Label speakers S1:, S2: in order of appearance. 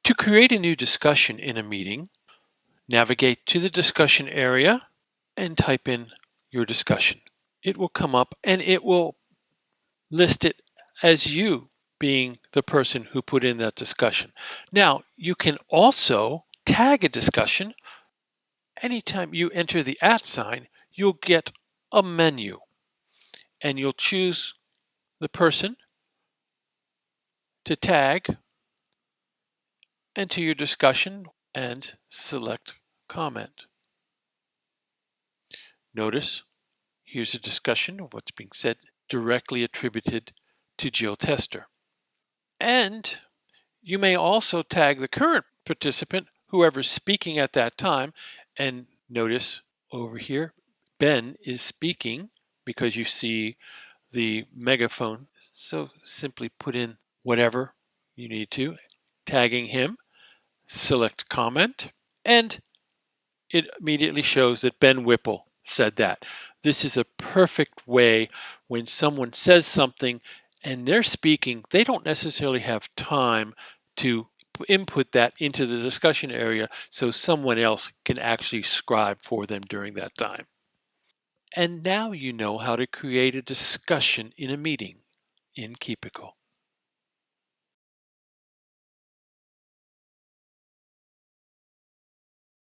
S1: To create a new discussion in a meeting, navigate to the discussion area and type in your discussion. It will come up and it will list it as you being the person who put in that discussion. Now, you can also tag a discussion. Anytime you enter the @ sign, you'll get a menu and you'll choose the person to tag, enter your discussion, and select comment. Notice here's a discussion of what's being said directly attributed to Jill Tester. And you may also tag the current participant, whoever's speaking at that time, and notice over here, Ben is speaking because you see the megaphone. So simply put in whatever you need to, tagging him, select comment, and it immediately shows that Ben Whipple said that. This is a perfect way when someone says something and they're speaking, they don't necessarily have time to input that into the discussion area so someone else can actually scribe for them during that time. And now you know how to create a discussion in a meeting in Keepical.